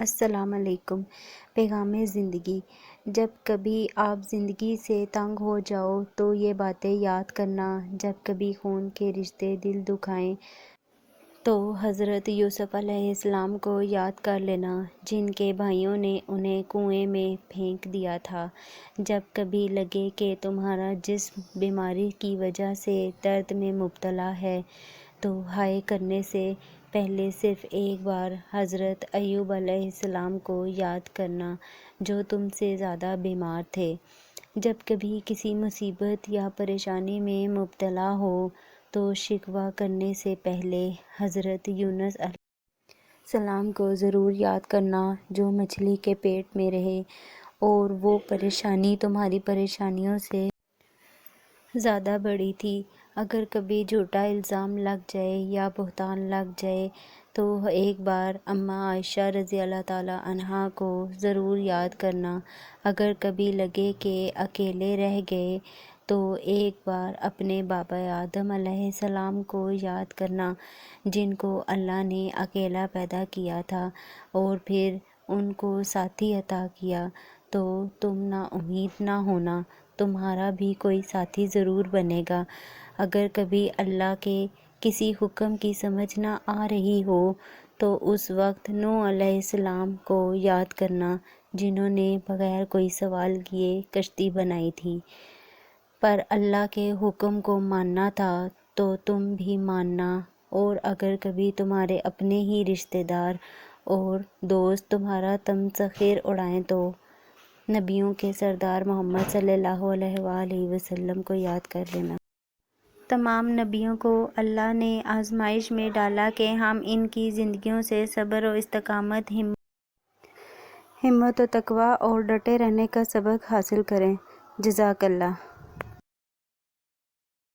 السلام علیکم۔ پیغام زندگی: جب کبھی آپ زندگی سے تنگ ہو جاؤ تو یہ باتیں یاد کرنا، جب کبھی خون کے رشتے دل دکھائیں تو حضرت یوسف علیہ السلام کو یاد کر لینا جن کے بھائیوں نے انہیں کنویں میں پھینک دیا تھا۔ جب کبھی لگے کہ تمہارا جسم بیماری کی وجہ سے درد میں مبتلا ہے تو ہائے کرنے سے پہلے صرف ایک بار حضرت ایوب علیہ السلام کو یاد کرنا جو تم سے زیادہ بیمار تھے۔ جب کبھی کسی مصیبت یا پریشانی میں مبتلا ہو تو شکوہ کرنے سے پہلے حضرت یونس علیہ السلام کو ضرور یاد کرنا جو مچھلی کے پیٹ میں رہے اور وہ پریشانی تمہاری پریشانیوں سے زیادہ بڑی تھی۔ اگر کبھی جھوٹا الزام لگ جائے یا بہتان لگ جائے تو ایک بار اماں عائشہ رضی اللہ تعالیٰ عنہا کو ضرور یاد کرنا۔ اگر کبھی لگے کہ اکیلے رہ گئے تو ایک بار اپنے بابا آدم علیہ السلام کو یاد کرنا جن کو اللہ نے اکیلا پیدا کیا تھا اور پھر ان کو ساتھی عطا کیا۔ تو تم نا امید نہ ہونا، تمہارا بھی کوئی ساتھی ضرور بنے گا۔ اگر کبھی اللہ کے کسی حکم کی سمجھ نہ آ رہی ہو تو اس وقت نوح علیہ السلام کو یاد کرنا جنہوں نے بغیر کوئی سوال کیے کشتی بنائی تھی، پر اللہ کے حکم کو ماننا تھا تو تم بھی ماننا۔ اور اگر کبھی تمہارے اپنے ہی رشتہ دار اور دوست تمہارا تمسخر اڑائیں تو نبیوں کے سردار محمد صلی اللہ علیہ وآلہ وسلم کو یاد کر لینا۔ تمام نبیوں کو اللہ نے آزمائش میں ڈالا کہ ہم ان کی زندگیوں سے صبر و استقامت، ہمت و تقویٰ اور ڈٹے رہنے کا سبق حاصل کریں۔ جزاک اللہ۔